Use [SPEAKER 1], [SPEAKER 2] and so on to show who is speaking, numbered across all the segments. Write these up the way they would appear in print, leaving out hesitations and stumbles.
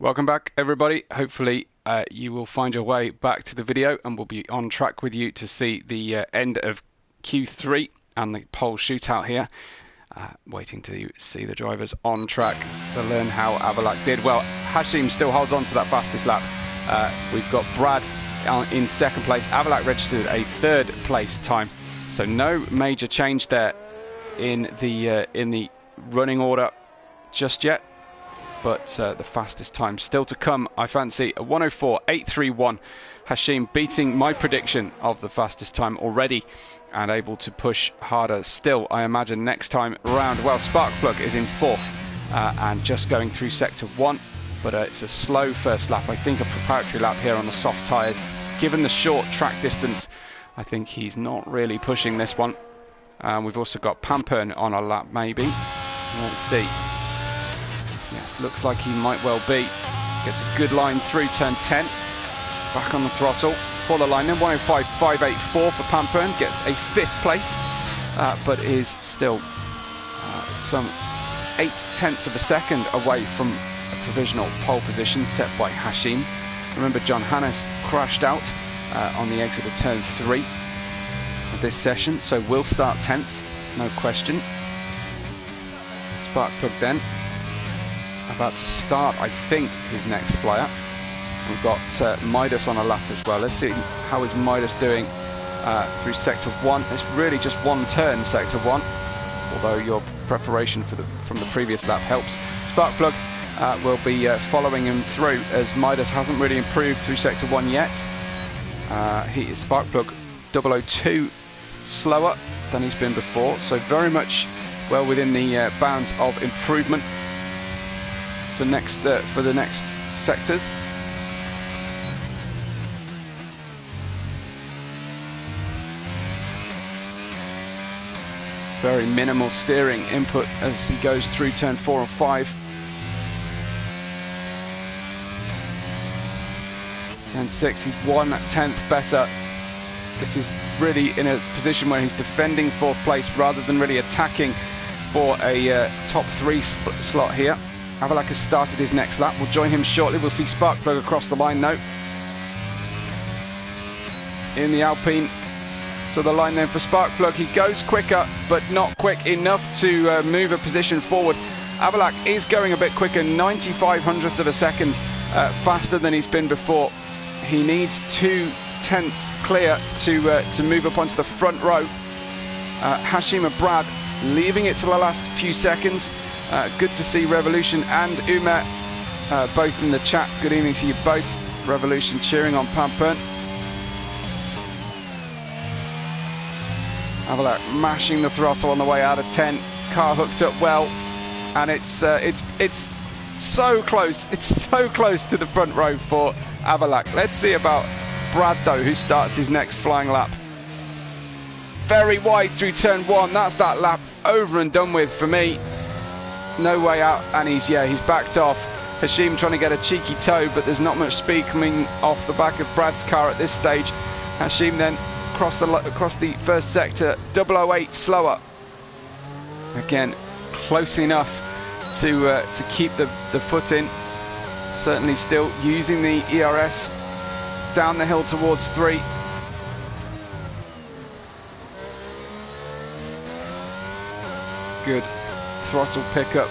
[SPEAKER 1] Welcome back, everybody. Hopefully you will find your way back to the video and we'll be on track with you to see the end of Q3 and the pole shootout here. Waiting to see the drivers on track to learn how Avalac did. Well, Hashim still holds on to that fastest lap. We've got Brad in second place. Avalac registered a third place time. So no major change there in the running order just yet. But the fastest time still to come. I fancy a 1:04.831. Hashim beating my prediction of the fastest time already and able to push harder still, I imagine, next time round. Well, Sparkplug is in fourth and just going through sector 1, but it's a slow first lap. I think a preparatory lap here on the soft tyres. Given the short track distance, I think he's not really pushing this one. We've also got Pampern on a lap maybe. Let's see. Yes, looks like he might well be. Gets a good line through turn 10. Back on the throttle for the line then. 1:05.584 for Pampern. Gets a fifth place, but is still some 0.8 of a second away from a provisional pole position set by Hashim. Remember, John Hannes crashed out on the exit of turn 3 of this session, so will start 10th, no question. Sparkplug then about to start, I think, his next flyer. We've got Midas on a lap as well. Let's see how is Midas doing through sector 1. It's really just one turn, sector 1, although your preparation from the previous lap helps. Sparkplug will be following him through, as Midas hasn't really improved through sector 1 yet. He is Sparkplug 002 slower than he's been before, so very much well within the bounds of improvement for the next sectors. Very minimal steering input as he goes through turn 4 and 5. Turn 6, he's 1/10 better. This is really in a position where he's defending fourth place rather than really attacking for a top 3 slot here. Avalac has started his next lap. We'll join him shortly. We'll see Sparkplug across the line now. In the Alpine. So the line then for Sparkplug. He goes quicker, but not quick enough to move a position forward. Avalac is going a bit quicker, 95 hundredths of a second faster than he's been before. He needs 2/10 clear to move up onto the front row. Hashim and Brad leaving it to the last few seconds. Good to see Revolution and Umer both in the chat. Good evening to you both. Revolution cheering on Pampern. Avalac mashing the throttle on the way out of 10. Car hooked up well, and it's so close. It's so close to the front row for Avalac. Let's see about Brad though, who starts his next flying lap. Very wide through turn 1. That's that lap over and done with for me. No way out, and he's backed off. Hashim trying to get a cheeky toe, but there's not much speed coming off the back of Brad's car at this stage. Hashim then across the first sector, 008 slower. Again, close enough to keep the foot in. Certainly still using the ERS down the hill towards 3. Good throttle pickup.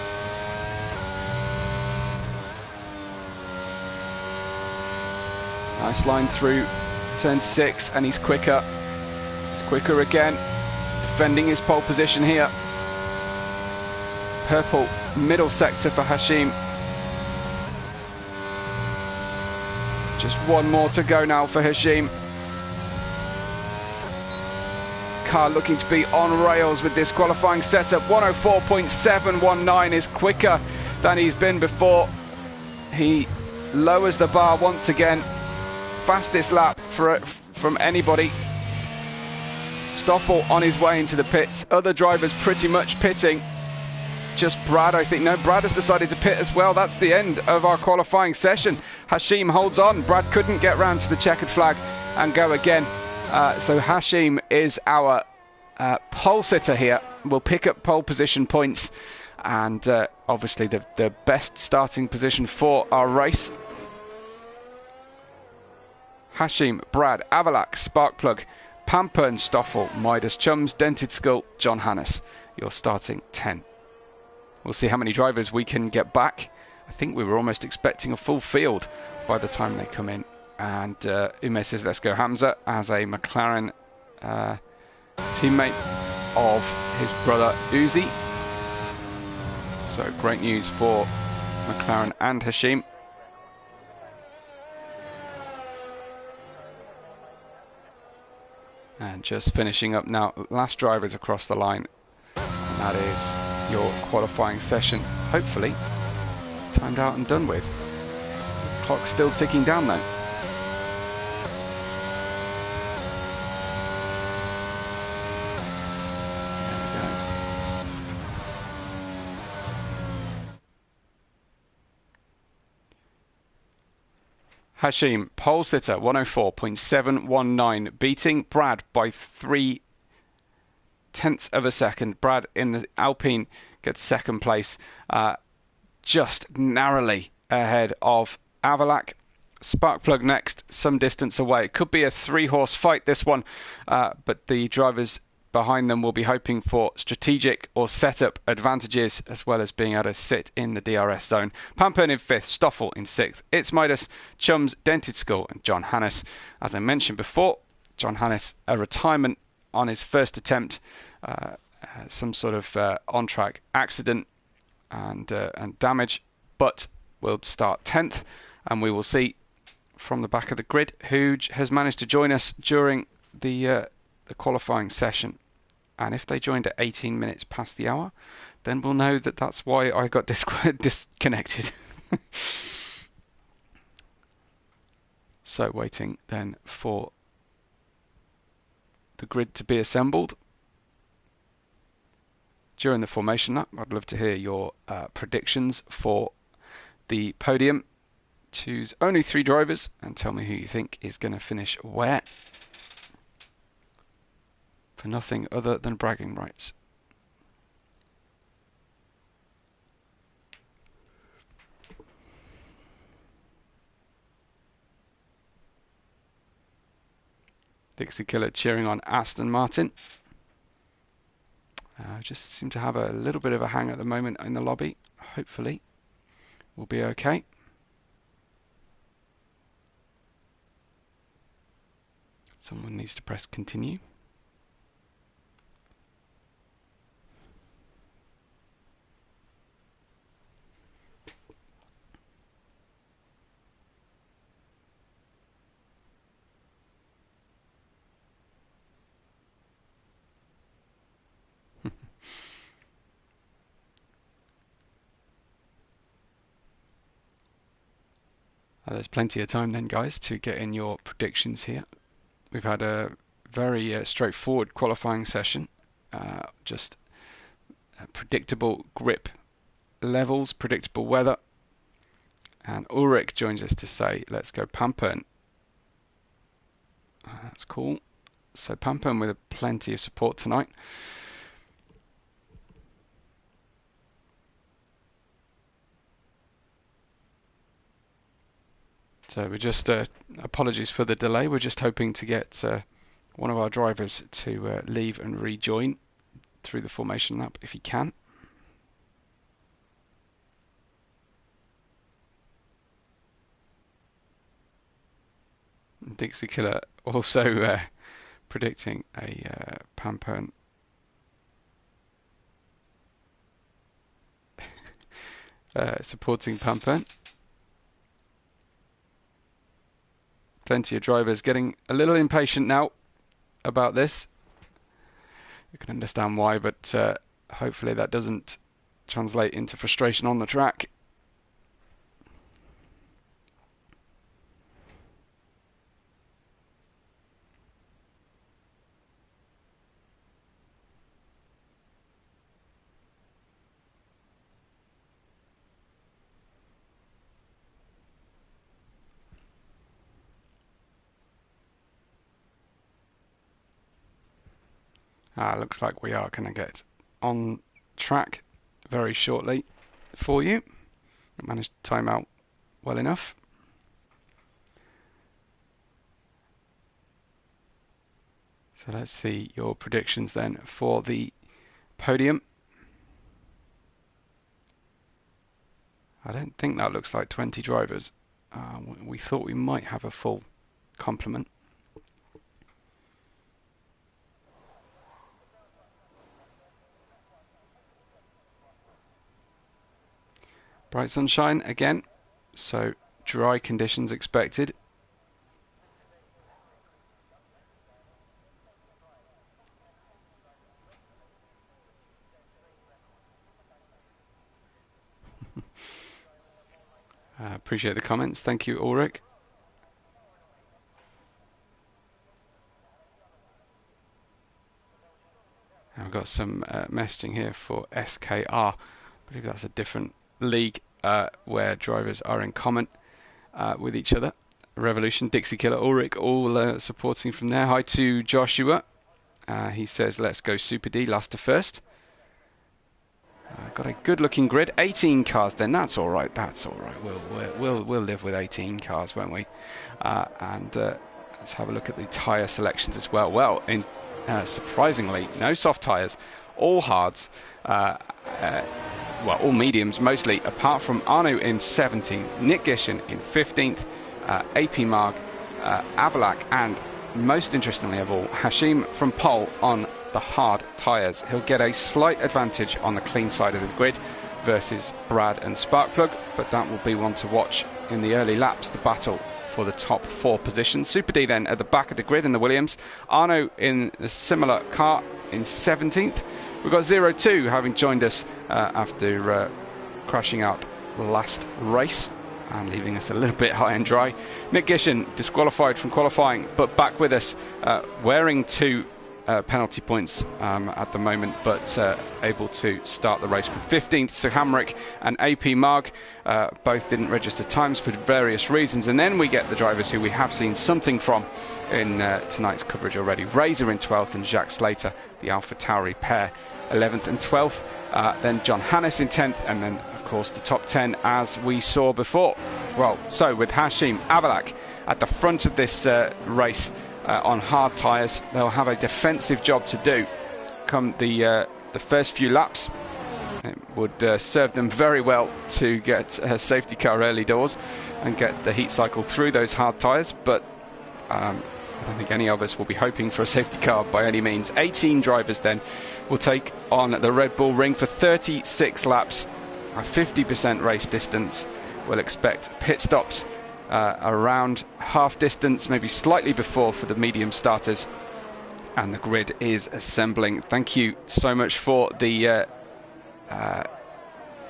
[SPEAKER 1] Nice line through turn 6, and he's quicker. He's quicker again, defending his pole position here. Purple middle sector for Hashim. Just one more to go now for Hashim. Car looking to be on rails with this qualifying setup. 1:04.719 is quicker than he's been before. He lowers the bar once again. Fastest lap from anybody. Stoffel on his way into the pits. Other drivers pretty much pitting. Just Brad, I think. No, Brad has decided to pit as well. That's the end of our qualifying session. Hashim holds on. Brad couldn't get round to the checkered flag and go again. So Hashim is our pole sitter here. We'll pick up pole position points and obviously the best starting position for our race. Hashim, Brad, Avalak, Sparkplug, Pampern, Stoffel, Midas, Chums, Dented Skull, John Hannes. Your starting 10. We'll see how many drivers we can get back. I think we were almost expecting a full field by the time they come in. And Ume says, let's go Hamza, as a McLaren teammate of his brother Uzi. So great news for McLaren and Hashim. And just finishing up now, last drivers across the line. And that is your qualifying session, hopefully timed out and done with. The clock's still ticking down though. Hashim, pole sitter, 104.719, beating Brad by 0.3 of a second. Brad in the Alpine gets second place, just narrowly ahead of Avalak. Sparkplug next, some distance away. It could be a 3-horse fight, this one, but the drivers behind them will be hoping for strategic or setup advantages, as well as being able to sit in the DRS zone. Pampern in 5th, Stoffel in 6th. It's Midas, Chums, Dented Skull, and John Hannes. As I mentioned before, John Hannes, a retirement on his first attempt, some sort of on-track accident and damage, but will start 10th, and we will see from the back of the grid who has managed to join us during the qualifying session. And if they joined at 18 minutes past the hour, then we'll know that that's why I got disconnected. So waiting then for the grid to be assembled. During the formation lap, I'd love to hear your predictions for the podium. Choose only 3 drivers and tell me who you think is going to finish where, for nothing other than bragging rights. Dixie Killer cheering on Aston Martin. Just seem to have a little bit of a hang at the moment in the lobby. Hopefully we'll be okay. Someone needs to press continue. There's plenty of time then, guys, to get in your predictions here. We've had a very straightforward qualifying session. Just predictable grip levels, predictable weather. And Ulrich joins us to say, let's go Pampern. That's cool. So Pampern with plenty of support tonight. So we're just, apologies for the delay, we're just hoping to get one of our drivers to leave and rejoin through the formation lap if he can. Dixie Killer also predicting a Pampern. Supporting Pampern. Plenty of drivers getting a little impatient now about this. You can understand why, but hopefully that doesn't translate into frustration on the track. Looks like we are going to get on track very shortly. for you. I managed to time out well enough. So let's see your predictions then for the podium. I don't think that looks like 20 drivers. We thought we might have a full complement. Bright sunshine again, so dry conditions expected. Appreciate the comments. Thank you, Ulrich. And I've got some messaging here for SKR. I believe that's a different league where drivers are in common with each other. Revolution, Dixie Killer, Ulrich, all supporting from there. Hi to Joshua. He says, let's go Super D, last to first. Got a good-looking grid. 18 cars. Then that's all right. That's all right. We'll live with 18 cars, won't we? And let's have a look at the tyre selections as well. Well, surprisingly, no soft tyres, all hards. Well, all mediums mostly, apart from Arno in 17th, Nick Gishin in 15th, AP Marg, Avalak, and most interestingly of all, Hashim from pole on the hard tyres. He'll get a slight advantage on the clean side of the grid versus Brad and Sparkplug, but that will be one to watch in the early laps, the battle for the top 4 positions. Super D then at the back of the grid in the Williams. Arno in a similar car in 17th. We've got 02 having joined us after crashing out the last race and leaving us a little bit high and dry. Nick Gishin disqualified from qualifying, but back with us, wearing 2 penalty points at the moment, but able to start the race from 15th. So Hamrick and AP Marg both didn't register times for various reasons. And then we get the drivers who we have seen something from in tonight's coverage already. Razor in 12th and Jacques Slater, the Alpha Tauri pair, 11th and 12th. Then John Hannes in 10th, and then of course the top 10 as we saw before. Well, so with Hashim Avalak at the front of this race, on hard tyres, they'll have a defensive job to do come the first few laps. It would serve them very well to get a safety car early doors and get the heat cycle through those hard tyres, but I don't think any of us will be hoping for a safety car by any means. 18 drivers then will take on the Red Bull Ring for 36 laps, a 50% race distance. We'll expect pit stops around half distance, maybe slightly before for the medium starters, and the grid is assembling. Thank you so much for the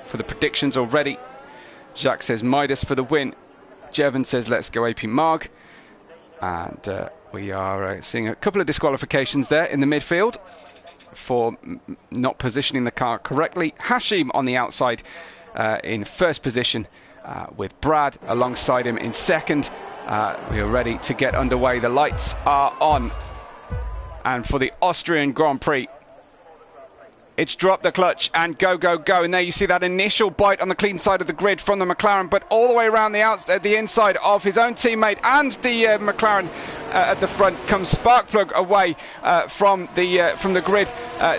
[SPEAKER 1] predictions already. Jacques says Midas for the win. Jevon says let's go AP Marg, and we are seeing a couple of disqualifications there in the midfield for not positioning the car correctly. Hashim on the outside in first position, with Brad alongside him in second. We are ready to get underway. The lights are on. And for the Austrian Grand Prix, it's drop the clutch and go, go, go. And there you see that initial bite on the clean side of the grid from the McLaren, but all the way around the inside of his own teammate and the McLaren at the front comes Sparkplug away from the grid,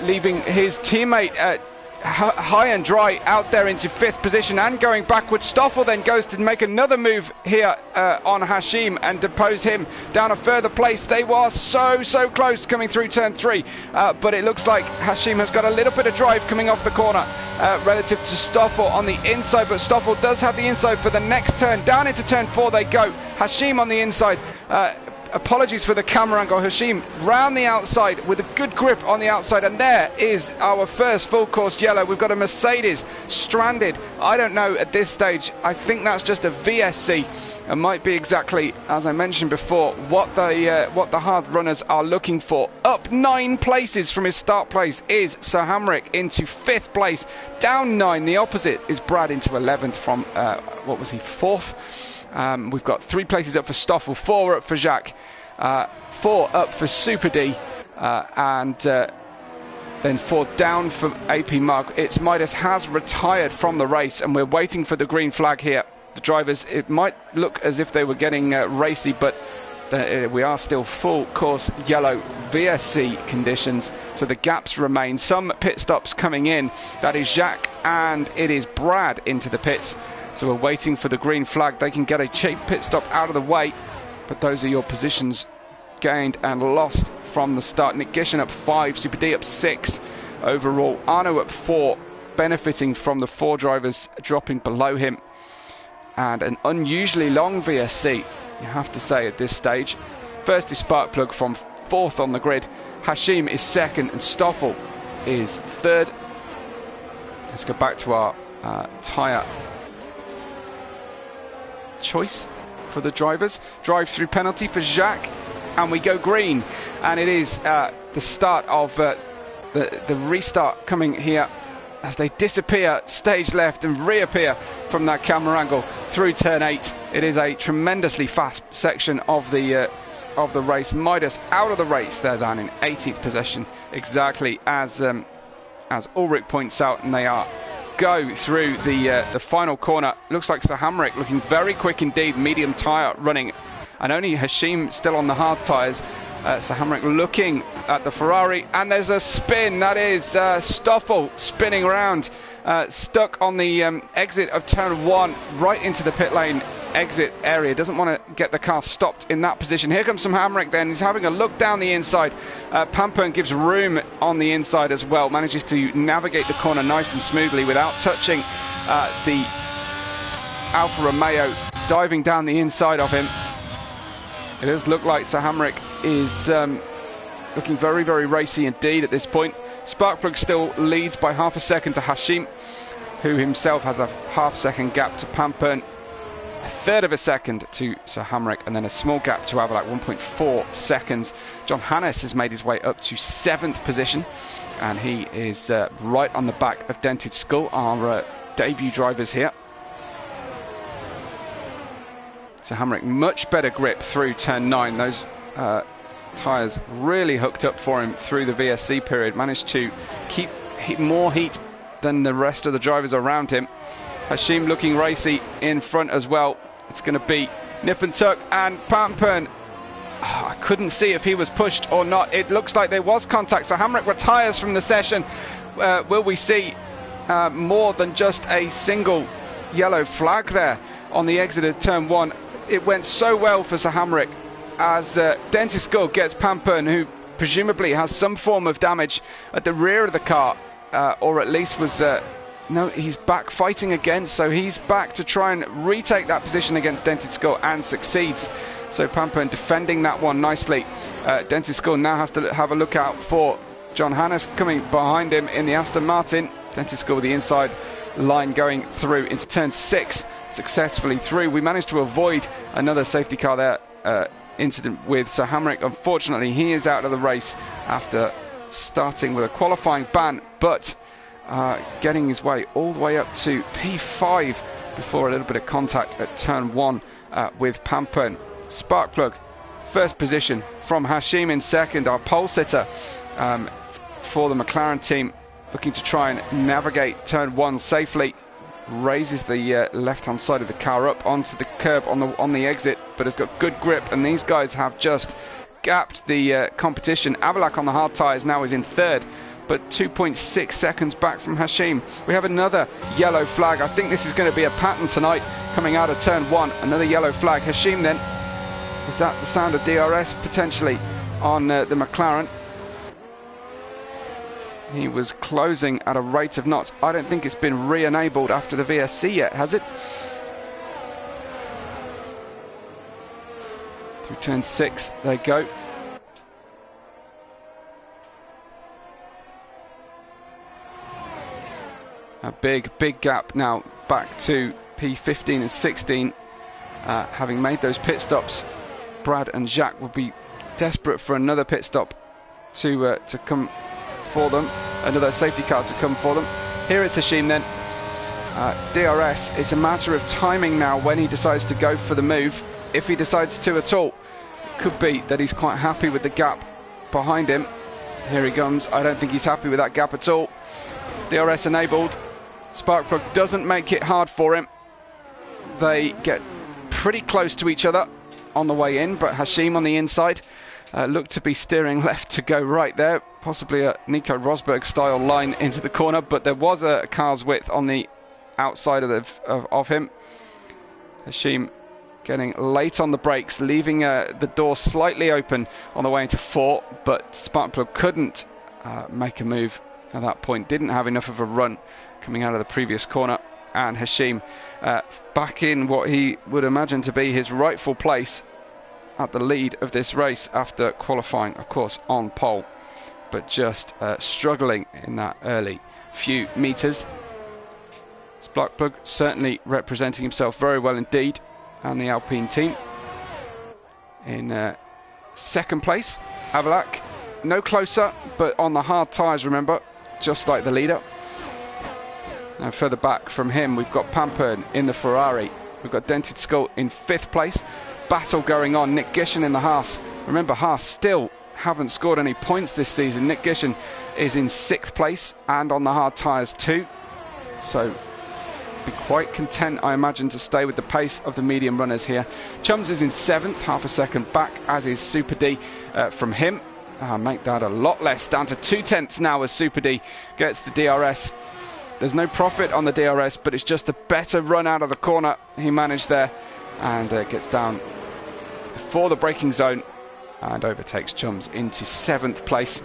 [SPEAKER 1] leaving his teammate high and dry out there into 5th position and going backwards. Stoffel then goes to make another move here on Hashim and depose him down a further place. They were so close coming through turn 3, but it looks like Hashim has got a little bit of drive coming off the corner relative to Stoffel on the inside, but Stoffel does have the inside for the next turn. Down into turn 4 they go. Hashim on the inside. Apologies for the camera angle. Hashim round the outside with a good grip on the outside, and there is our first full course yellow. We've got a Mercedes stranded. I don't know at this stage. I think that's just a VSC. It might be exactly, as I mentioned before, what the hard runners are looking for. Up 9 places from his start place is Sir Hamrick into 5th place. Down 9, the opposite is Brad into 11th from, 4th? We've got 3 places up for Stoffel, 4 up for Jacques, 4 up for Super D, and then 4 down for AP Mark. It's Midas has retired from the race, and we're waiting for the green flag here. The drivers, it might look as if they were getting racy, but we are still full course yellow VSC conditions, so the gaps remain. Some pit stops coming in. That is Jacques and it is Brad into the pits. So we're waiting for the green flag. They can get a cheap pit stop out of the way, but those are your positions gained and lost from the start. Nick Gishan up 5, Super D up 6 overall. Arno up 4, benefiting from the 4 drivers dropping below him. And an unusually long VSC, you have to say, at this stage. First is Sparkplug from 4th on the grid. Hashim is 2nd and Stoffel is 3rd. Let's go back to our tyre choice for the drivers. Drive-through penalty for Jacques, and we go green. And it is the start of the restart coming here as they disappear stage left and reappear from that camera angle through turn 8. It is a tremendously fast section of the race. Midas out of the race there then in 18th position, exactly as Ulrich points out, and they are go through the final corner. Looks like Sir Hamrick looking very quick indeed, medium tyre running, and only Hashim still on the hard tyres. Sir Hamrick looking at the Ferrari, and there's a spin. That is Stoffel spinning around, stuck on the exit of turn 1, right into the pit lane exit area. Doesn't want to get the car stopped in that position. Here comes Sir Hamrick then. He's having a look down the inside. Pampern gives room on the inside as well. Manages to navigate the corner nice and smoothly without touching the Alfa Romeo diving down the inside of him. It does look like Sir Hamrick is looking very, very racy indeed at this point. Sparkplug still leads by half a second to Hashim, who himself has a half-second gap to Pampern, a third of a second to Sir Hamrick, and then a small gap to Avalak, 1.4 seconds. John Hannes has made his way up to 7th position, and he is right on the back of Dented Skull, our debut drivers here. Sir Hamrick, much better grip through turn 9. Those tyres really hooked up for him through the VSC period. Managed to keep more heat than the rest of the drivers around him. Hashim looking racy in front as well. It's going to be nip and tuck, and Pampern, I couldn't see if he was pushed or not. It looks like there was contact. So Hamrick retires from the session. Will we see more than just a single yellow flag there on the exit of turn 1? It went so well for Sir Hamrick as Dented Skull gets Pampern, who presumably has some form of damage at the rear of the car, or at least was... no, he's back fighting again, so he's back to try and retake that position against Dented Skull, and succeeds. So Pampern defending that one nicely. Dented Skull now has to have a look out for John Hannes coming behind him in the Aston Martin. Dented Skull with the inside line going through into turn 6, successfully through. We managed to avoid another safety car there, incident with Sir Hamrick. Unfortunately, he is out of the race after starting with a qualifying ban, but getting his way all the way up to P5 before a little bit of contact at turn 1 with Pampern. Sparkplug, first position from Hashim in 2nd, our pole sitter for the McLaren team, looking to try and navigate turn 1 safely. Raises the left-hand side of the car up onto the curb on the exit, but has got good grip, and these guys have just gapped the competition. Avalak on the hard tyres now is in 3rd, but 2.6 seconds back from Hashim. We have another yellow flag. I think this is going to be a pattern tonight coming out of turn 1. Another yellow flag. Hashim then, is that the sound of DRS potentially on the McLaren? He was closing at a rate of knots. I don't think it's been re-enabled after the VSC yet, has it? Through turn 6 they go. A big gap now back to P15 and 16. Having made those pit stops, Brad and Jacques will be desperate for another pit stop to come for them, another safety car to come for them. Here is Hashim then. DRS, it's a matter of timing now when he decides to go for the move, if he decides to at all. It could be that he's quite happy with the gap behind him. Here he comes. I don't think he's happy with that gap at all. DRS enabled. Sparkplug doesn't make it hard for him. They get pretty close to each other on the way in, but Hashim on the inside looked to be steering left to go right there. Possibly a Nico Rosberg style line into the corner, but there was a car's width on the outside of him. Hashim getting late on the brakes, leaving the door slightly open on the way into 4, but Sparkplug couldn't make a move at that point, didn't have enough of a run coming out of the previous corner, and Hashim back in what he would imagine to be his rightful place at the lead of this race after qualifying, of course, on pole, but just struggling in that early few meters. Sparkplug certainly representing himself very well indeed, and the Alpine team. In second place, Avalak, no closer, but on the hard tyres, remember, just like the leader. Now further back from him, we've got Pampern in the Ferrari. We've got Dented Skull in 5th place. Battle going on, Nick Gishen in the Haas. Remember, Haas still haven't scored any points this season. Nick Gishen is in 6th place and on the hard tyres too. So be quite content, I imagine, to stay with the pace of the medium runners here. Chums is in 7th, half a second back, as is Super D from him. Make that a lot less, down to 2/10 now as Super D gets the DRS. There's no profit on the DRS, but it's just a better run out of the corner he managed there, and gets down before the braking zone and overtakes Chums into 7th place.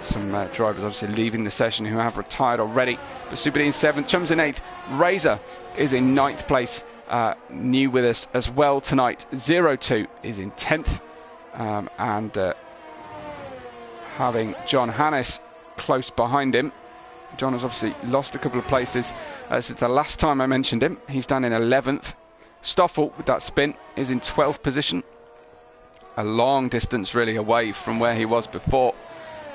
[SPEAKER 1] Some drivers obviously leaving the session who have retired already, but Super D in 7th, Chums in 8th, Razor is in 9th place, new with us as well tonight. 02 is in 10th, and having John Hannes close behind him. John has obviously lost a couple of places since the last time I mentioned him. He's down in 11th. Stoffel, with that spin, is in 12th position. A long distance really away from where he was before.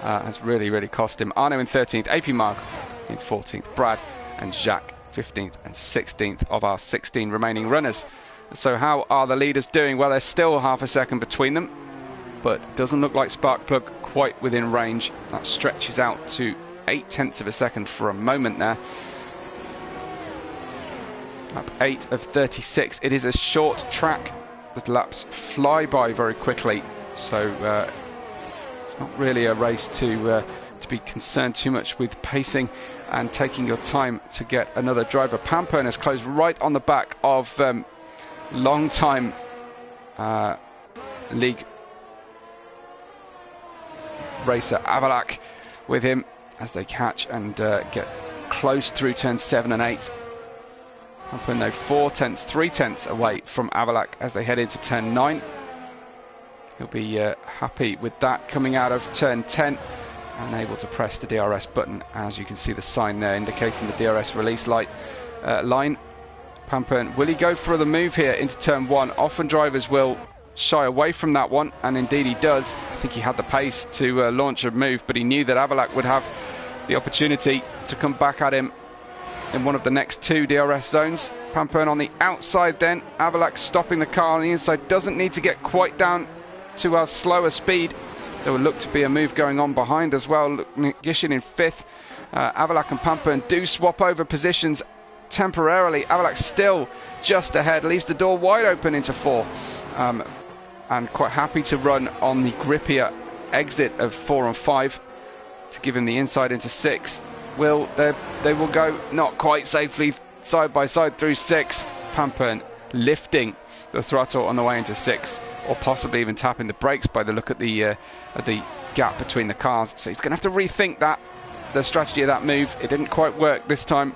[SPEAKER 1] Has really cost him. Arno in 13th, AP Mark in 14th, Brad and Jacques 15th and 16th of our 16 remaining runners. So how are the leaders doing? Well, there's still half a second between them, but doesn't look like Sparkplug quite within range. That stretches out to 0.8 of a second for a moment there. Lap 8 of 36. It is a short track. The laps fly by very quickly, so it's not really a race to be concerned too much with pacing and taking your time to get another driver. Pampern has closed right on the back of long-time league racer Avalak with him as they catch and get close through turns 7 and 8. Pampern now 3/10 away from Avalak as they head into turn 9. He'll be happy with that coming out of turn 10 and able to press the DRS button, as you can see the sign there indicating the DRS release light line. Pampern, will he go for the move here into turn 1? Often drivers will shy away from that one, and indeed he does. I think he had the pace to launch a move, but he knew that Avalak would have the opportunity to come back at him in one of the next 2 DRS zones. Pampern on the outside then. Avalak stopping the car on the inside. Doesn't need to get quite down to a slower speed. There will look to be a move going on behind as well. Gishin in 5th. Avalak and Pampern do swap over positions temporarily. Avalak still just ahead, leaves the door wide open into 4. And quite happy to run on the grippier exit of 4 and 5 to give him the inside into 6. They will go not quite safely side by side through 6. Pampern lifting the throttle on the way into 6, or possibly even tapping the brakes by the look at the gap between the cars. So he's going to have to rethink the strategy of that move. It didn't quite work this time,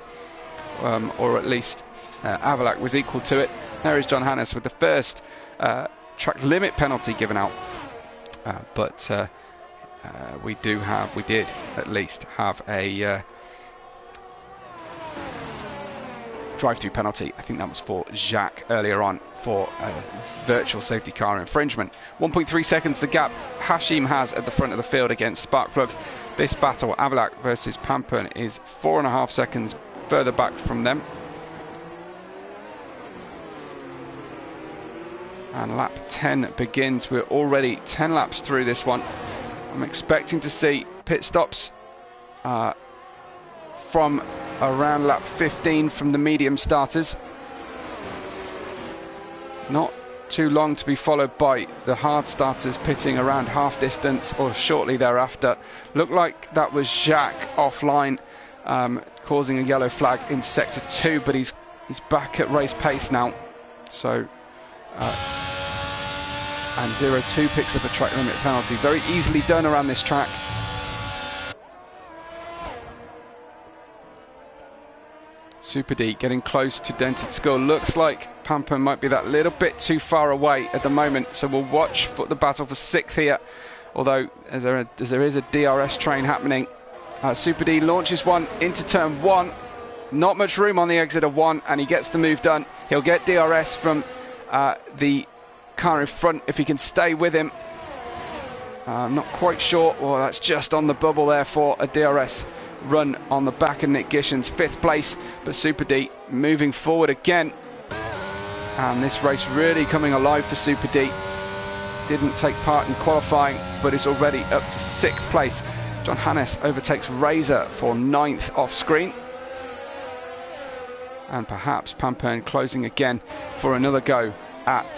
[SPEAKER 1] or at least Avalak was equal to it. There is John Hannes with the first track limit penalty given out, but we did at least have a drive-through penalty. I think that was for Jacques earlier on for virtual safety car infringement. 1.3 seconds the gap Hashim has at the front of the field against Sparkplug. This battle, Avalak versus Pampern, is 4.5 seconds further back from them. And lap 10 begins. We're already 10 laps through this one. I'm expecting to see pit stops from around lap 15 from the medium starters. Not too long to be followed by the hard starters pitting around half distance or shortly thereafter. Looked like that was Jacques offline, causing a yellow flag in sector 2, but he's back at race pace now. So and 0-2 picks up a track limit penalty. Very easily done around this track. Super D getting close to Dented Skull. Looks like Pampo might be that little bit too far away at the moment, so we'll watch for the battle for 6th here. Although as there is a DRS train happening. Super D launches one into turn 1. Not much room on the exit of 1, and he gets the move done. He'll get DRS from the car in front if he can stay with him. I'm not quite sure. Well, that's just on the bubble there for a DRS run on the back of Nick Gishen's 5th place, but Super D moving forward again, and this race really coming alive for Super D. Didn't take part in qualifying, but is already up to 6th place. John Hannes overtakes Razor for 9th off screen, and perhaps Pampern closing again for another go at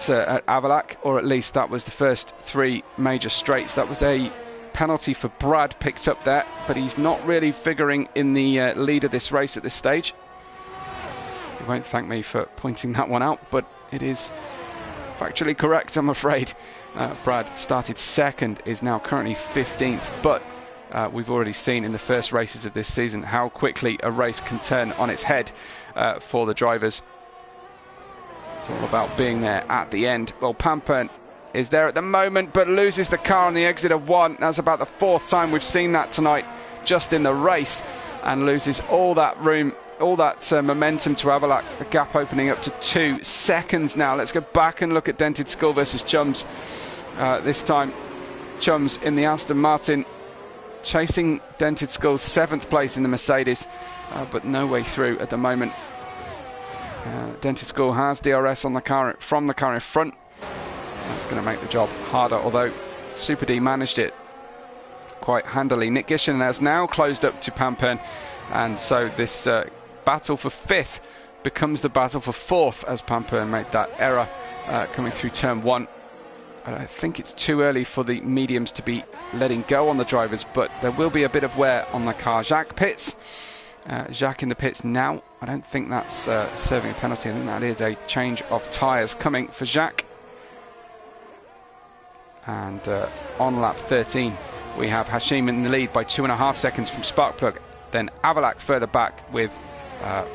[SPEAKER 1] Avalac, or at least that was the first 3 major straights. That was a penalty for Brad picked up there, but he's not really figuring in the lead of this race at this stage. He won't thank me for pointing that one out, but it is factually correct, I'm afraid. Brad started 2nd, is now currently 15th, but we've already seen in the first races of this season how quickly a race can turn on its head for the drivers. It's all about being there at the end. Well, Pampern is there at the moment, but loses the car on the exit of 1. That's about the 4th time we've seen that tonight, just in the race, and loses all that room, all that momentum to Avalac. The gap opening up to 2 seconds now. Let's go back and look at Dented Skull versus Chums. This time, Chums in the Aston Martin, chasing Dented Skull's 7th place in the Mercedes, but no way through at the moment. Dented Skull has DRS on the car from the car in front. That's going to make the job harder, although Super D managed it quite handily. Nick Gishen has now closed up to Pampern, and so this battle for 5th becomes the battle for 4th as Pampern made that error coming through turn 1. I think it's too early for the mediums to be letting go on the drivers, but there will be a bit of wear on the car. Jacques pits. Jacques in the pits now. I don't think that's serving a penalty. I think that is a change of tyres coming for Jacques. And on lap 13 we have Hashim in the lead by 2.5 seconds from Sparkplug, then Avalac further back with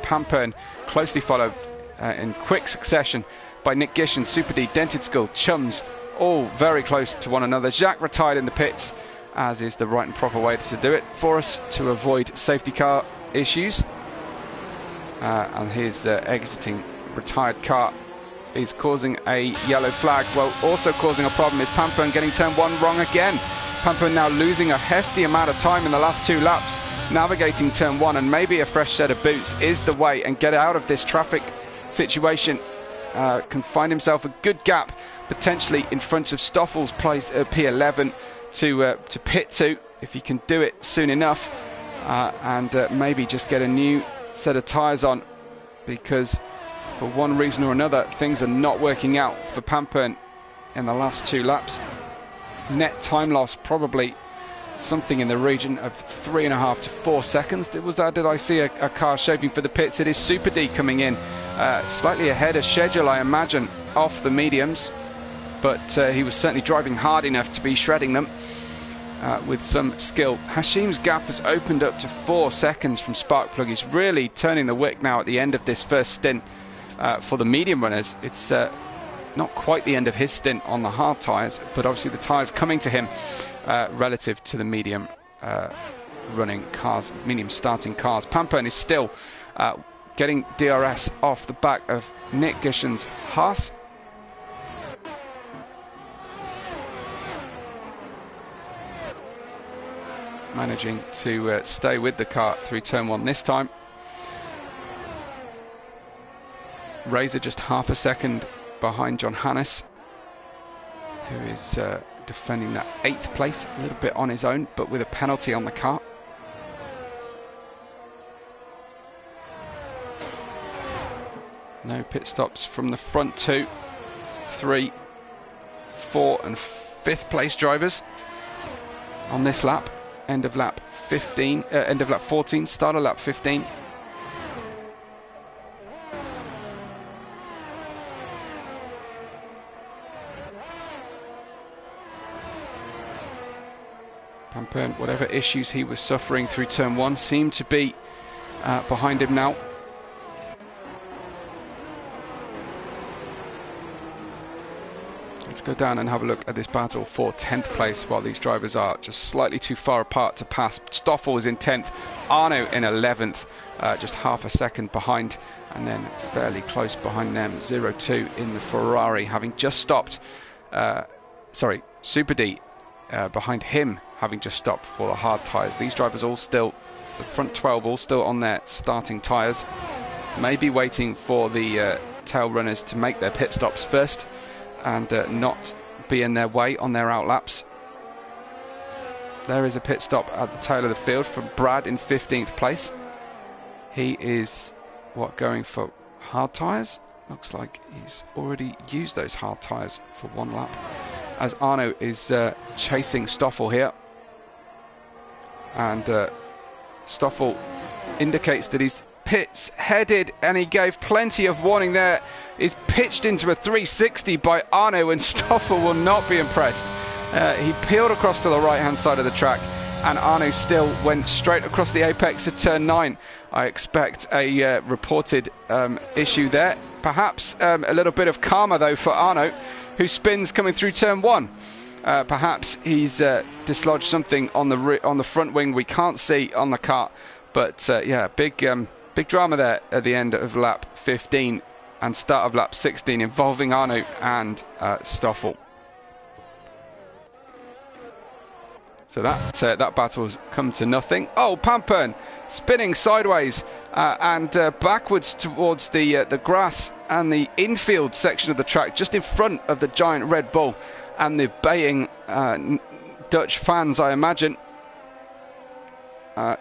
[SPEAKER 1] Pampern closely followed in quick succession by Nick Gishen, Super D, Dented Skull, Chums, all very close to one another. Jacques retired in the pits, as is the right and proper way to do it for us to avoid safety car issues, and his exiting retired car is causing a yellow flag. Well, also causing a problem is Pampern getting turn 1 wrong again. Pampern now losing a hefty amount of time in the last 2 laps navigating turn 1, and maybe a fresh set of boots is the way and get out of this traffic situation. Can find himself a good gap potentially in front of Stoffel's place P11 to pit to, if he can do it soon enough, and maybe just get a new set of tyres on, because for one reason or another things are not working out for Pampern in the last 2 laps. Net time loss probably something in the region of 3.5 to 4 seconds. Did I see a car shaping for the pits? It is Super D coming in slightly ahead of schedule, I imagine, off the mediums, but he was certainly driving hard enough to be shredding them with some skill. Hashim's gap has opened up to 4 seconds from Sparkplug. He's really turning the wick now at the end of this first stint for the medium runners. It's not quite the end of his stint on the hard tyres, but obviously the tyres coming to him relative to the medium running cars, medium starting cars. Pampern is still getting DRS off the back of Nick Gishen's Haas. Managing to stay with the car through turn 1 this time. Razor just half a second behind John Hannes, who is defending that 8th place, a little bit on his own, but with a penalty on the car. No pit stops from the front 2, 3, 4 and 5th place drivers on this lap. End of lap 15, end of lap 14, start of lap 15. Pampern, whatever issues he was suffering through turn 1 seem to be behind him now. Let's go down and have a look at this battle for 10th place, while these drivers are just slightly too far apart to pass. Stoffel is in 10th, Arno in 11th, just half a second behind, and then fairly close behind them, 0-2 in the Ferrari, having just stopped, Super D behind him, having just stopped for the hard tyres. These drivers all still, the front 12 all still on their starting tyres, maybe waiting for the tail runners to make their pit stops first and not be in their way on their outlaps. There is a pit stop at the tail of the field for Brad in 15th place. He is, going for hard tyres? Looks like he's already used those hard tyres for 1 lap, as Arno is chasing Stoffel here. And Stoffel indicates that he's pits headed, and he gave plenty of warning there. Is pitched into a 360 by Arno, and Stoffel will not be impressed. He peeled across to the right hand side of the track, and Arno still went straight across the apex of turn 9. I expect a reported issue there. Perhaps a little bit of karma though for Arno, who spins coming through turn 1. Perhaps he's dislodged something on the front wing we can't see on the kart. But yeah, big drama there at the end of lap 15 and start of lap 16 involving Arno and Stoffel. So that battle's come to nothing. Oh, Pampern spinning sideways and backwards towards the grass and the infield section of the track, just in front of the giant Red Bull and the baying Dutch fans, I imagine.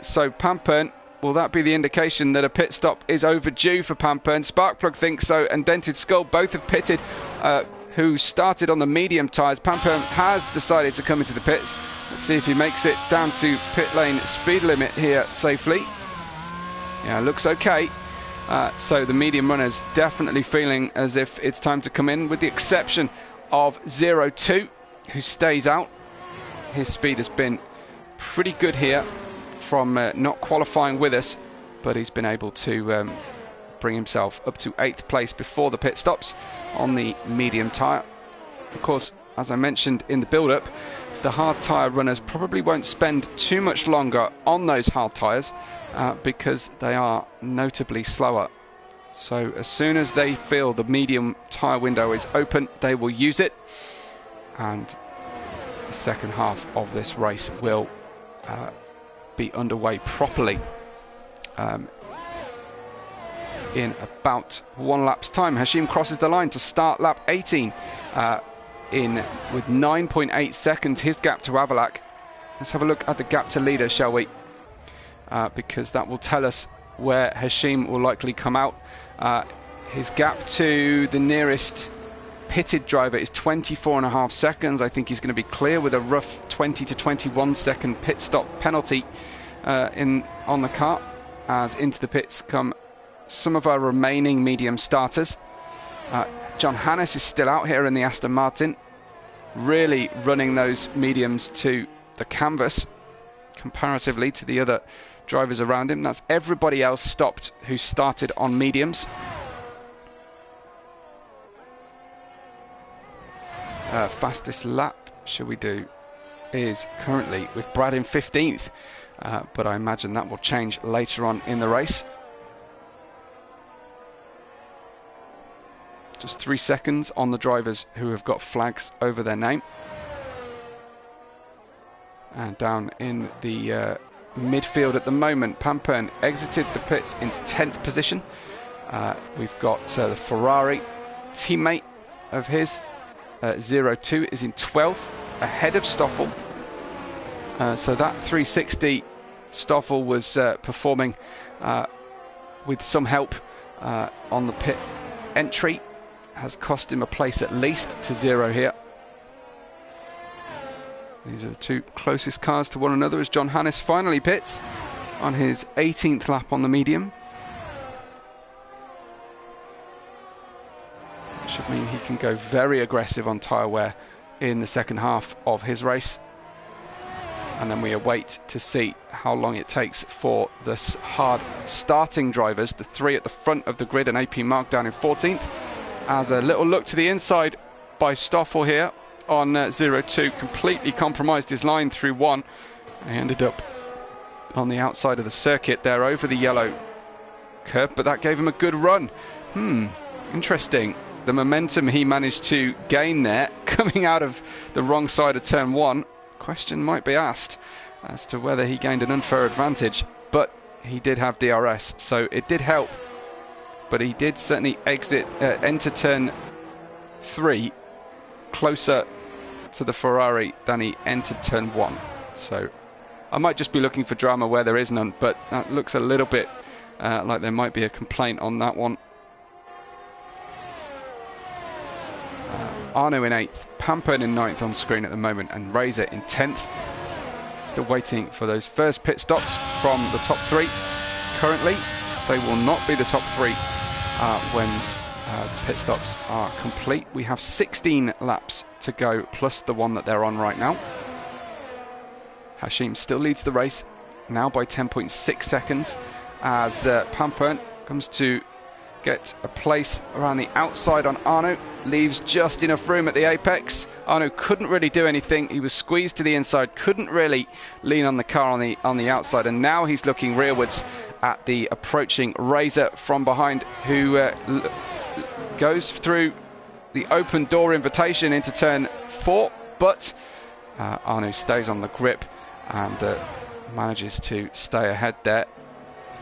[SPEAKER 1] So Pampern, will that be the indication that a pit stop is overdue for Pampern? Sparkplug thinks so, and Dented Skull both have pitted, who started on the medium tyres. Pampern has decided to come into the pits. Let's see if he makes it down to pit lane speed limit here safely. Yeah, looks okay. So the medium runner's definitely feeling as if it's time to come in, with the exception of 0-2, who stays out. His speed has been pretty good here from not qualifying with us, but he's been able to bring himself up to 8th place before the pit stops on the medium tyre. Of course, as I mentioned in the build-up, the hard tyre runners probably won't spend too much longer on those hard tyres because they are notably slower. So as soon as they feel the medium tyre window is open, they will use it, and the second half of this race will be underway properly in about 1 lap's time. Hashim crosses the line to start lap 18 with 9.8 seconds, his gap to Avalak. Let's have a look at the gap to leader, shall we? Because that will tell us where Hashim will likely come out. His gap to the nearest pitted driver is 24.5 seconds. I think he's going to be clear with a rough 20 to 21 second pit stop penalty on the kart, as into the pits come some of our remaining medium starters. John Hannes is still out here in the Aston Martin, really running those mediums to the canvas comparatively to the other drivers around him. That's everybody else stopped who started on mediums. Fastest lap, shall we do, is currently with Brad in 15th, but I imagine that will change later on in the race. Just 3 seconds on the drivers who have got flags over their name. And down in the midfield at the moment, Pampern exited the pits in 10th position. We've got the Ferrari teammate of his, 0-2, is in 12th, ahead of Stoffel. So that 360 Stoffel was performing with some help on the pit entry. Has cost him a place at least to 0 here. These are the two closest cars to one another as John Hannes finally pits on his 18th lap on the medium. That should mean he can go very aggressive on tyre wear in the second half of his race. And then we await to see how long it takes for the hard starting drivers, the three at the front of the grid, and AP Mark down in 14th. As a little look to the inside by Stoffel here on 0-2, completely compromised his line through 1. He ended up on the outside of the circuit there over the yellow curb, but that gave him a good run. Interesting. The momentum he managed to gain there coming out of the wrong side of turn 1. Question might be asked as to whether he gained an unfair advantage, but he did have DRS, so it did help. But he did certainly enter turn 3 closer to the Ferrari than he entered turn 1. So I might just be looking for drama where there is none, but that looks a little bit like there might be a complaint on that one. Arno in 8th, Pampern in 9th on screen at the moment, and Razor in 10th. Still waiting for those first pit stops from the top 3. Currently, they will not be the top 3 when the pit stops are complete. We have 16 laps to go, plus the one that they're on right now. Hashim still leads the race, now by 10.6 seconds, as Pampern comes to get a place around the outside on Arno, leaves just enough room at the apex. Arno couldn't really do anything. He was squeezed to the inside, couldn't really lean on the car on the outside, and now he's looking rearwards at the approaching Razor from behind, who goes through the open door invitation into turn 4, but Arno stays on the grip and manages to stay ahead there.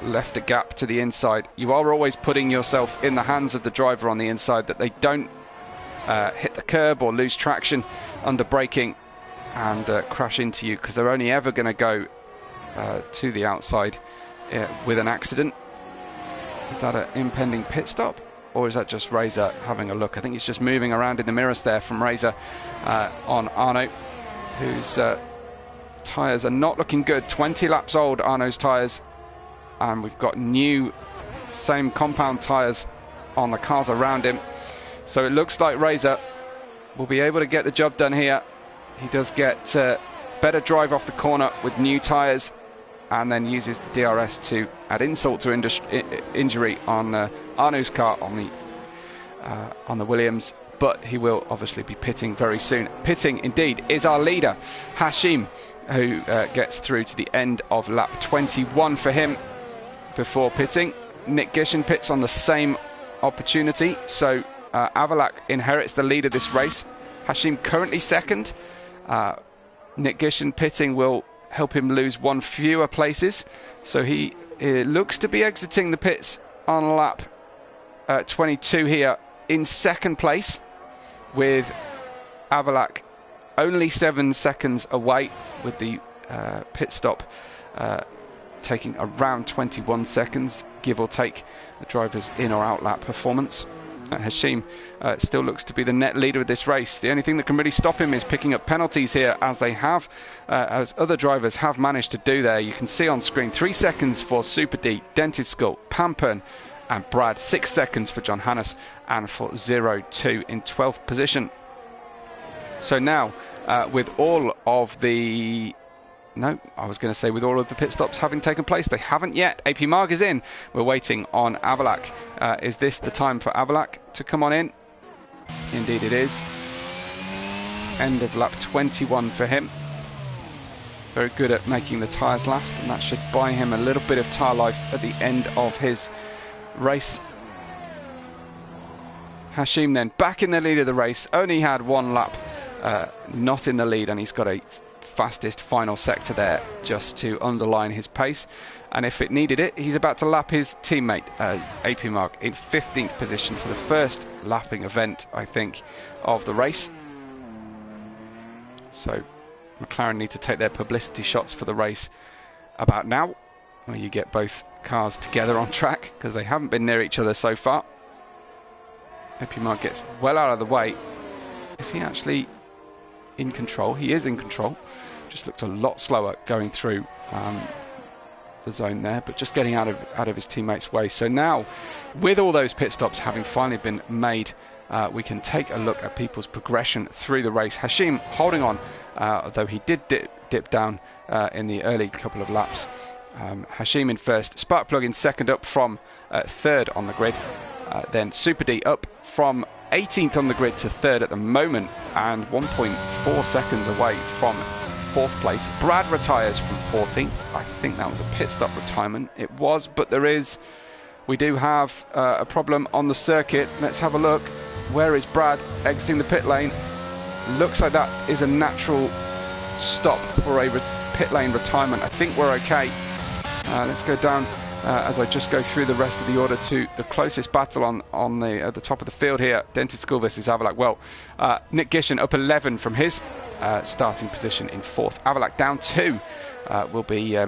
[SPEAKER 1] Left a gap to the inside. You are always putting yourself in the hands of the driver on the inside, that they don't hit the curb or lose traction under braking and crash into you, because they're only ever going to go to the outside with an accident. Is that an impending pit stop, or is that just Razor having a look? I think he's just moving around in the mirrors there from Razor on Arno, whose tyres are not looking good. 20 laps old, Arno's tyres. And we've got new same compound tyres on the cars around him. So it looks like Razor will be able to get the job done here. He does get better drive off the corner with new tyres, and then uses the DRS to add insult to injury on Arno's car on the Williams. But he will obviously be pitting very soon. Pitting indeed is our leader, Hashim, who gets through to the end of lap 21 for him. Before pitting, Nick Gishin pits on the same opportunity, so Avalak inherits the lead of this race. Hashim currently second. Nick Gishin pitting will help him lose one fewer places, so he looks to be exiting the pits on lap 22 here in second place, with Avalak only 7 seconds away, with the pit stop taking around 21 seconds, give or take the driver's in or out lap performance. Hashim still looks to be the net leader of this race. The only thing that can really stop him is picking up penalties here, as they have, as other drivers have managed to do there. You can see on screen 3 seconds for Super D, Dented Skull, Pampern and Brad, 6 seconds for John Hannes, and for 0-2 in 12th position. So now with all of the with all of the pit stops having taken place, they haven't yet. AP Marg is in. We're waiting on Avalak. Is this the time for Avalak to come on in? Indeed it is. End of lap 21 for him. Very good at making the tyres last, and that should buy him a little bit of tyre life at the end of his race. Hashim then back in the lead of the race. Only had 1 lap not in the lead, and he's got a fastest final sector there just to underline his pace, and if it needed it, he's about to lap his teammate AP Mark in 15th position for the first lapping event, I think, of the race. So McLaren need to take their publicity shots for the race about now, where you get both cars together on track, because they haven't been near each other so far. Mark gets well out of the way. Is he actually in control? He is in control. Just looked a lot slower going through the zone there, but just getting out of his teammates' way. So now, with all those pit stops having finally been made, we can take a look at people's progression through the race. Hashim holding on, though he did dip down in the early couple of laps. Hashim in first, Sparkplug in second, up from third on the grid. Then Super D up from 18th on the grid to third at the moment, and 1.4 seconds away from fourth place. Brad retires from 14th. I think that was a pit stop retirement. It was, but we do have a problem on the circuit. Let's have a look. Where is Brad exiting the pit lane? Looks like that is a natural stop for a pit lane retirement. I think we're okay. Let's go down as I just go through the rest of the order to the closest battle at the top of the field here. Dented Skull versus Avalak. Well, Nick Gishan up 11 from his starting position in fourth. Avalak down 2. Will be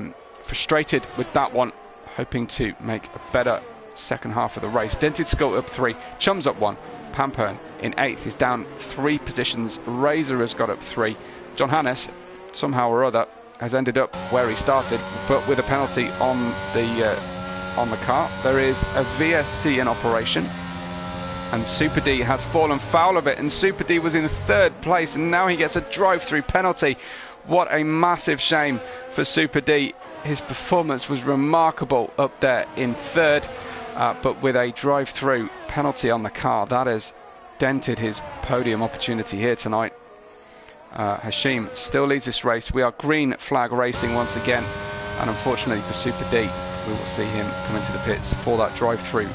[SPEAKER 1] frustrated with that one, hoping to make a better second half of the race. Dented Skull up 3. Chums up 1. Pampern in 8th is down 3 positions. Razor has got up 3. John Hannes, somehow or other, has ended up where he started, but with a penalty on the car. There is a VSC in operation, and Super D has fallen foul of it, and Super D was in third place, and now he gets a drive-through penalty. What a massive shame for Super D. His performance was remarkable up there in third, but with a drive-through penalty on the car, that has dented his podium opportunity here tonight. Hashim still leads this race. We are green flag racing once again, and unfortunately for Super D, we will see him come into the pits for that drive-through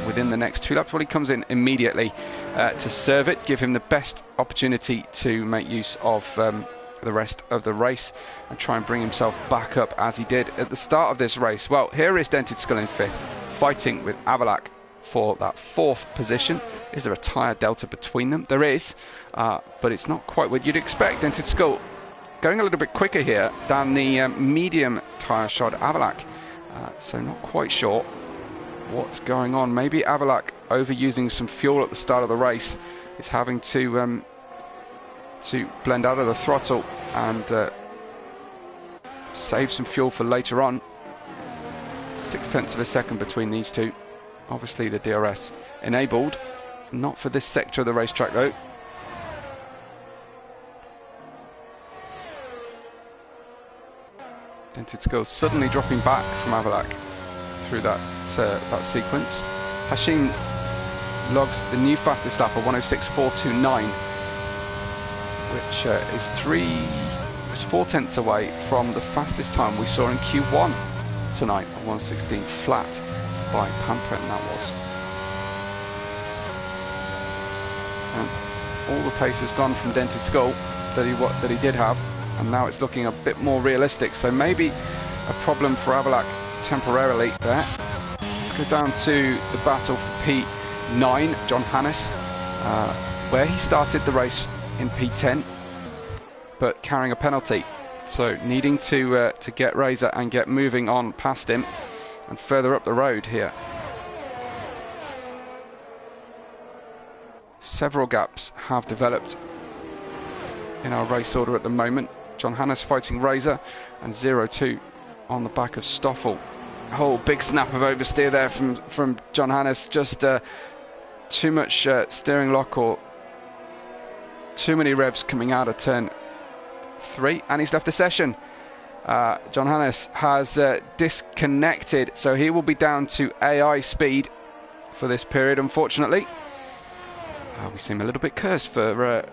[SPEAKER 1] within the next 2 laps. Well, he comes in immediately to serve it, give him the best opportunity to make use of the rest of the race and try and bring himself back up as he did at the start of this race. Well, here is Dented Skull in 5th, fighting with Avalak for that 4th position. Is there a tyre delta between them? There is, but it's not quite what you'd expect. Dented Skull going a little bit quicker here than the medium tyre shod Avalak, so not quite sure what's going on. Maybe Avalak overusing some fuel at the start of the race, is having to blend out of the throttle and save some fuel for later on. 0.6 of a second between these two. Obviously the DRS enabled, not for this sector of the racetrack though. Dented Skull suddenly dropping back from Avalak through that sequence. Hashim logs the new fastest lap of 1:06.429, which is 4/10 away from the fastest time we saw in Q1 tonight of 1:16 flat by Pamper, and that was. And all the pace has gone from Dented Skull that he did have, and now it's looking a bit more realistic. So maybe a problem for Avalak temporarily there. Let's go down to the battle for P9. John Hannes, where he started the race in P10, but carrying a penalty, so needing to get Razor and get moving on past him and further up the road here. Several gaps have developed in our race order at the moment. John Hannes fighting Razor, and 0-2 on the back of Stoffel. Oh, big snap of oversteer there from John Hannes. Just too much steering lock, or too many revs coming out of turn 3, and he's left the session. John Hannes has disconnected, so he will be down to AI speed for this period, unfortunately. We seem a little bit cursed for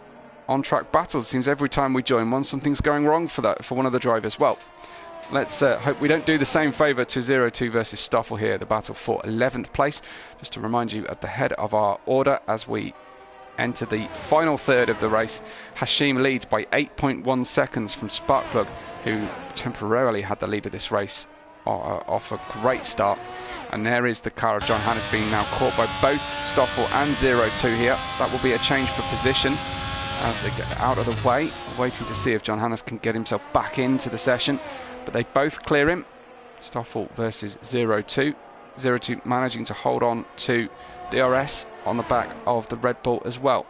[SPEAKER 1] on-track battles. It seems every time we join one, something's going wrong for one of the drivers. Well, let's hope we don't do the same favour to 0-2 versus Stoffel here, the battle for 11th place. Just to remind you, at the head of our order as we enter the final third of the race, Hashim leads by 8.1 seconds from Sparkplug, who temporarily had the lead of this race off a great start. And there is the car of John Hannes being now caught by both Stoffel and 0-2 here. That will be a change for position. as they get out of the way, waiting to see if John Hannes can get himself back into the session, but they both clear him. Stoffel versus 0-2. 0-2 managing to hold on to DRS on the back of the Red Bull as well.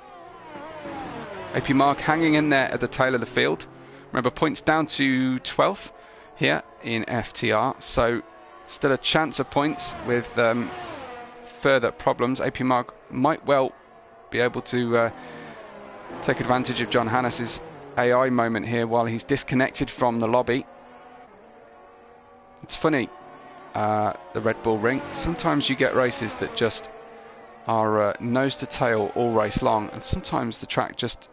[SPEAKER 1] AP Mark hanging in there at the tail of the field. Remember, points down to 12th here in FTR, so still a chance of points with further problems. AP Mark might well be able to take advantage of John Hannes's AI moment here while he's disconnected from the lobby. It's funny, the Red Bull Ring, sometimes you get races that just are nose to tail all race long, and sometimes the track just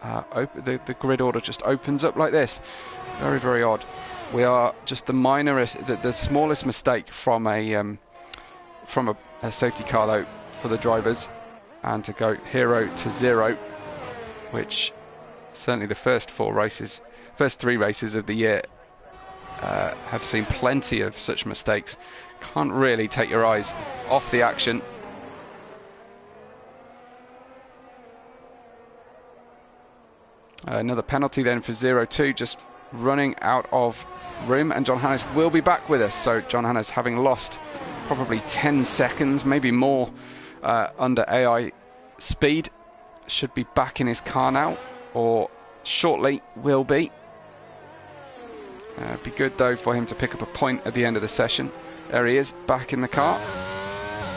[SPEAKER 1] the grid order just opens up like this. Very, very odd. We are just the smallest mistake from a safety car though for the drivers, and to go 0 to 0, which certainly the first three races of the year have seen plenty of such mistakes. Can't really take your eyes off the action. Another penalty then for 0-2, just running out of room, and John Hannes will be back with us. So John Hannes, having lost probably 10 seconds, maybe more, under AI speed, should be back in his car now, or shortly will be. Be good though for him to pick up a point at the end of the session. There he is, back in the car,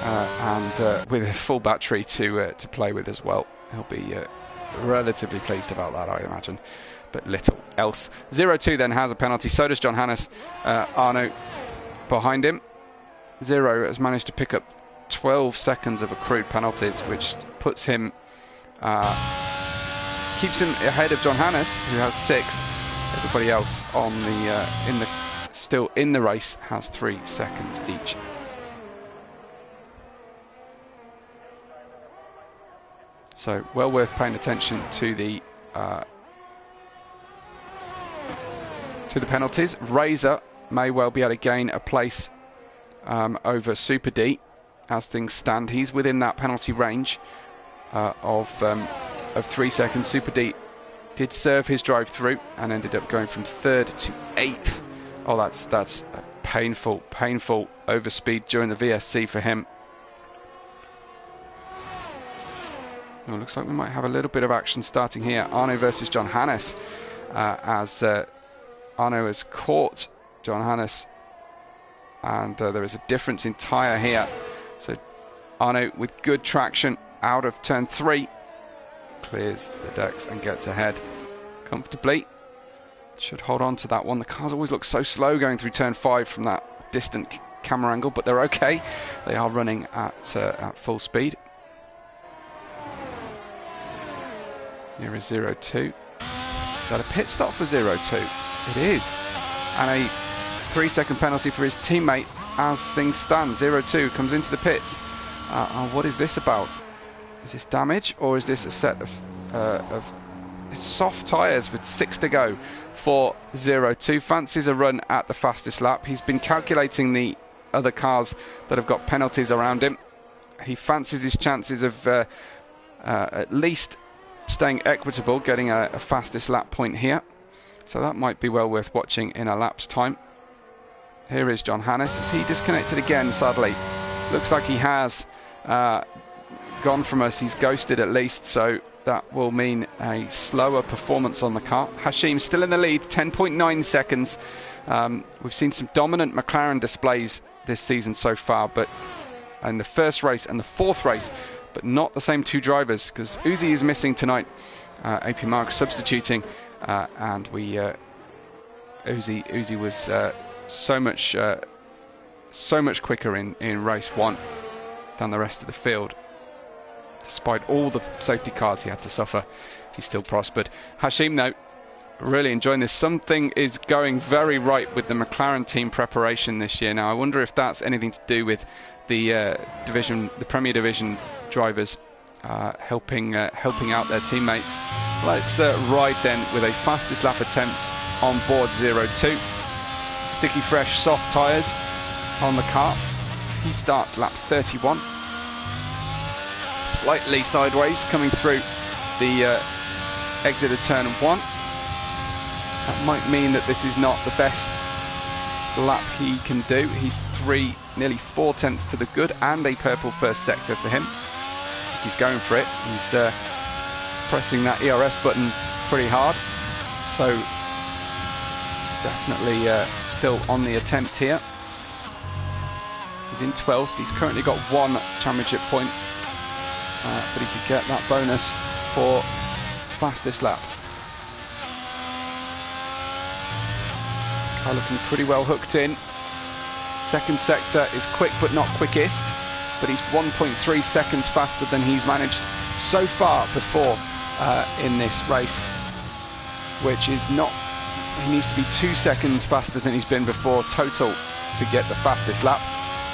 [SPEAKER 1] and with a full battery to play with as well. He'll be relatively pleased about that, I imagine, but little else. 0-2 then has a penalty, so does John Hannes. Arno behind him. 0 has managed to pick up 12 seconds of accrued penalties, which puts him, keeps him ahead of John Hannes, who has 6. Everybody else on the still in the race has 3 seconds each. So well worth paying attention to the penalties. Razor may well be able to gain a place over Super D as things stand. He's within that penalty range of 3 seconds. Super D did serve his drive through and ended up going from 3rd to 8th. Oh, that's a painful overspeed during the VSC for him. Oh, looks like we might have a little bit of action starting here. Arno versus John Hannes, as Arno has caught John Hannes, and there is a difference in tyre here. So Arno, with good traction out of turn 3, clears the decks and gets ahead comfortably. Should hold on to that one. The cars always look so slow going through turn 5 from that distant camera angle, but they're okay. They are running at full speed. Here is 0-2. Is that a pit stop for 0-2? It is. And a 3-second penalty for his teammate as things stand. 0-2 comes into the pits. What is this about? Is this damage, or is this a set of soft tyres with 6 to go for 0-2? Fancies a run at the fastest lap. He's been calculating the other cars that have got penalties around him. He fancies his chances of at least staying equitable, getting a fastest lap point here. So that might be well worth watching in a lap's time. Here is John Hannes. Is he disconnected again, sadly? Looks like he has gone from us. He's ghosted at least, so that will mean a slower performance on the car. Hashim still in the lead, 10.9 seconds. We've seen some dominant McLaren displays this season so far, but in the first race and the 4th race, but not the same 2 drivers, because Uzi is missing tonight. AP Mark substituting, and Uzi was so much quicker in race 1 than the rest of the field. Despite all the safety cars he had to suffer, he still prospered. Hashim, though, really enjoying this. Something is going very right with the McLaren team preparation this year. Now, I wonder if that's anything to do with the Premier Division drivers helping out their teammates. Let's ride then with a fastest lap attempt on board 0-2. Sticky fresh soft tyres on the car. He starts lap 31. Slightly sideways coming through the exit of turn 1. That might mean that this is not the best lap he can do. He's nearly 4 tenths to the good, and a purple first sector for him. He's going for it. He's pressing that ERS button pretty hard. So definitely still on the attempt here. He's in 12th. He's currently got 1 championship point, but he could get that bonus for fastest lap. Looking pretty well hooked in. Second sector is quick but not quickest, but he's 1.3 seconds faster than he's managed so far before in this race, which is not, he needs to be 2 seconds faster than he's been before total to get the fastest lap.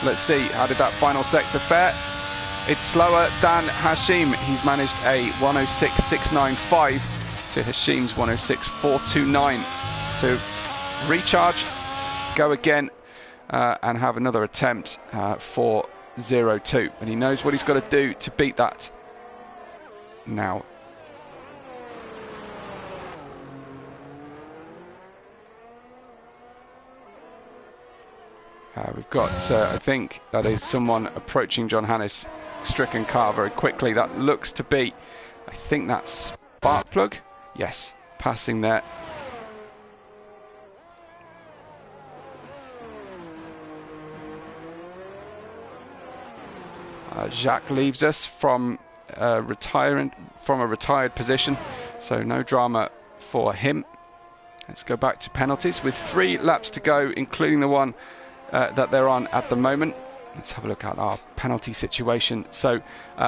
[SPEAKER 1] Let's see, how did that final sector fare? It's slower than Hashim. He's managed a 106.695 to Hashim's 106.429 to recharge, go again, and have another attempt for 0-2. And he knows what he's got to do to beat that now. We've got, I think that is someone approaching John Hannes' stricken car very quickly. That looks to be, I think that's Sparkplug. Yes, passing there. Jacques leaves us from a retired position, so no drama for him. Let's go back to penalties with 3 laps to go, including the one that they're on at the moment. Let's have a look at our penalty situation. So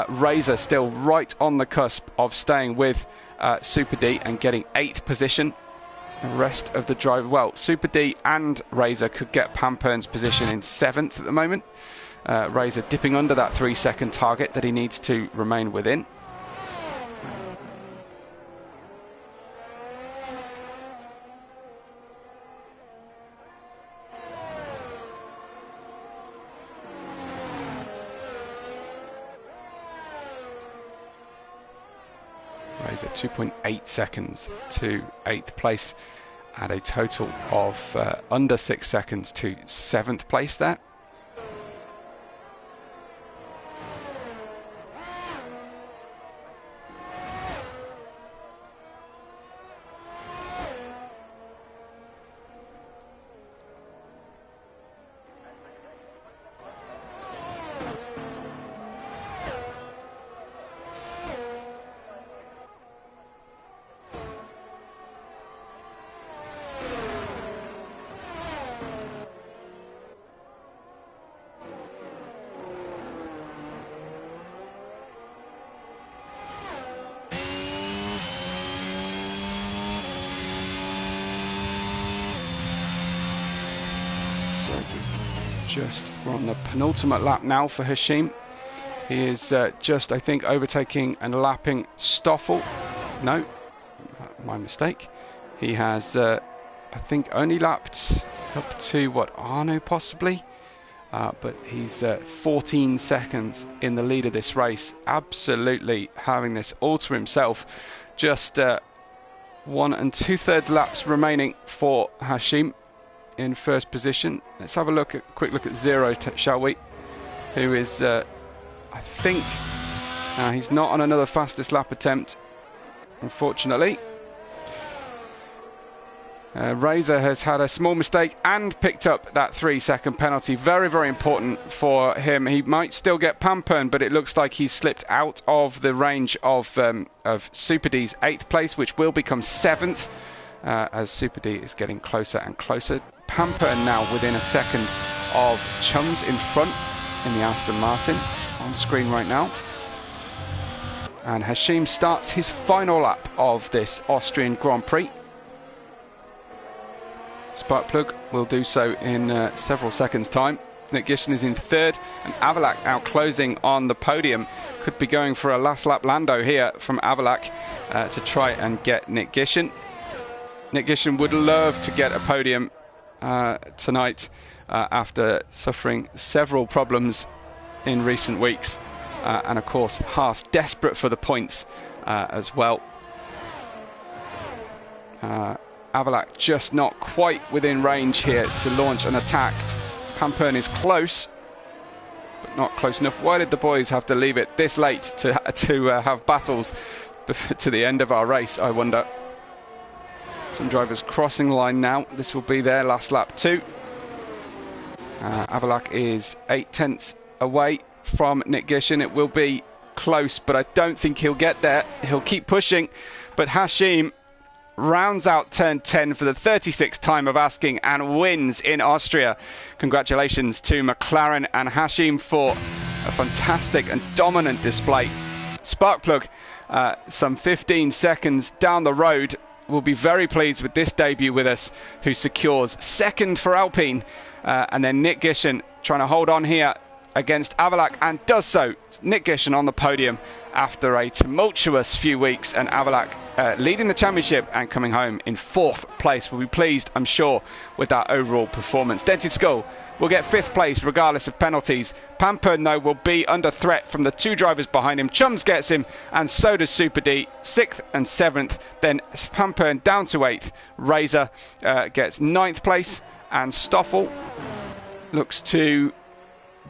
[SPEAKER 1] Razor still right on the cusp of staying with Super D and getting 8th position. The rest of the drive, well, Super D and Razor could get Pampern's position in 7th at the moment. Razor dipping under that 3-second target that he needs to remain within. Razor 2.8 seconds to 8th place, and a total of under 6 seconds to 7th place there. We're on the penultimate lap now for Hashim. He is just, I think, overtaking and lapping Stoffel. No, my mistake. He has, I think, only lapped up to, what, Arno possibly? But he's 14 seconds in the lead of this race. Absolutely having this all to himself. Just 1 2/3 laps remaining for Hashim in first position. Let's have a quick look at Zero, shall we? Who is, I think, he's not on another fastest lap attempt, unfortunately. Razor has had a small mistake and picked up that 3-second penalty. Very, very important for him. He might still get Pampern, but it looks like he's slipped out of the range of Super D's 8th place, which will become 7th as Super D is getting closer and closer. Pampern now within a second of Chums in front in the Aston Martin, on screen right now. And Hashim starts his final lap of this Austrian Grand Prix. Sparkplug will do so in several seconds' time. Nick Gishin is in 3rd, and Avalak now closing on the podium. Could be going for a last lap Lando here from Avalak to try and get Nick Gishin. Nick Gishin would love to get a podium tonight after suffering several problems in recent weeks. And of course, Haas desperate for the points as well. Avalak just not quite within range here to launch an attack. Pampern is close, but not close enough. Why did the boys have to leave it this late to have battles to the end of our race, I wonder? Some drivers crossing the line now. This will be their last lap too. Avalak is 8/10 away from Nick Gishin. It will be close, but I don't think he'll get there. He'll keep pushing, but Hashim rounds out turn 10 for the 36th time of asking and wins in Austria. Congratulations to McLaren and Hashim for a fantastic and dominant display. Sparkplug, some 15 seconds down the road, will be very pleased with this debut with us, who secures second for Alpine. And then Nick Gishin trying to hold on here against Avalak, and does so. Nick Gishin on the podium after a tumultuous few weeks, and Avalak leading the championship and coming home in 4th place. We'll be pleased, I'm sure, with that overall performance. Dented Skull will get 5th place regardless of penalties. Pampern, though, will be under threat from the 2 drivers behind him. Chums gets him, and so does Super D, 6th and 7th. Then Pampern down to 8th. Razor gets 9th place, and Stoffel looks to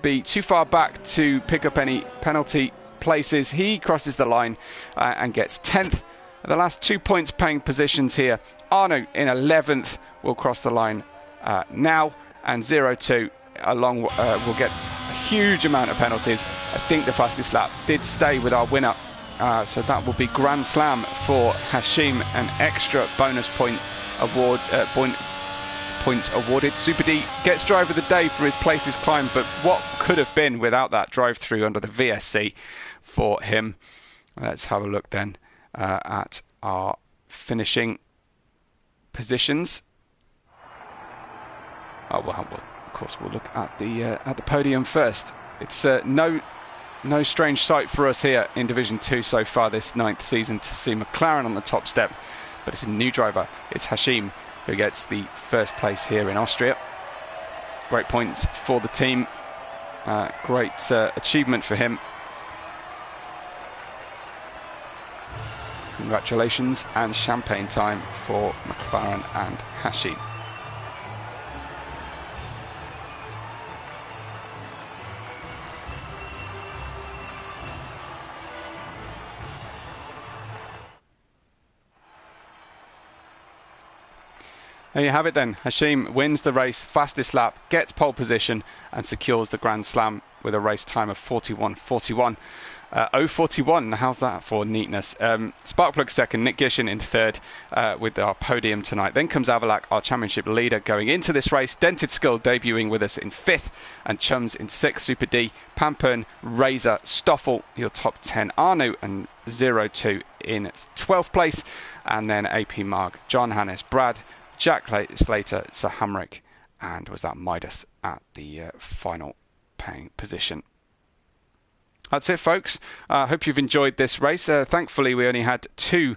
[SPEAKER 1] be too far back to pick up any penalty places. He crosses the line and gets 10th. The last 2 points paying positions here. Arno in 11th will cross the line now, and 0-2 along will get a huge amount of penalties. I think the fastest lap did stay with our winner, so that will be Grand Slam for Hashim, an extra bonus point award. Points awarded. Super D gets driver of the day for his places climbed, but what could have been without that drive through under the VSC for him? Let's have a look then at our finishing positions. Oh well, of course we'll look at the podium first. It's no strange sight for us here in Division 2 so far this 9th season to see McLaren on the top step, but it's a new driver. It's Hashim who gets the 1st place here in Austria. Great points for the team. Great achievement for him. Congratulations, and champagne time for McLaren and Hashim. There you have it then. Hashim wins the race, fastest lap, gets pole position, and secures the Grand Slam with a race time of 41.41. 0.41, how's that for neatness? Sparkplug second, Nick Gishin in 3rd with our podium tonight. Then comes Avalak, our championship leader, going into this race. Dented Skull debuting with us in 5th, and Chums in 6th. Super D, Pampern, Razor, Stoffel, your top 10. Arno and 0-2 in 12th place. And then AP Marg, John Hannes, Brad, Jack Slater, Sir Hamrick, and was that Midas at the final paying position. That's it, folks. I hope you've enjoyed this race. Thankfully, we only had 2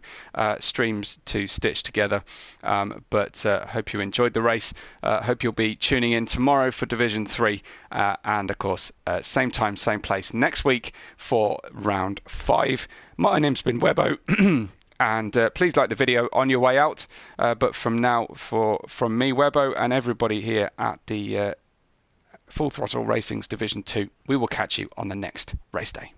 [SPEAKER 1] streams to stitch together, but hope you enjoyed the race. Hope you'll be tuning in tomorrow for Division 3, and of course, same time, same place next week for round 5. My name's been Webbo. And please like the video on your way out. But from now, from me, Webbo, and everybody here at the Full Throttle Racing's Division 2, we will catch you on the next race day.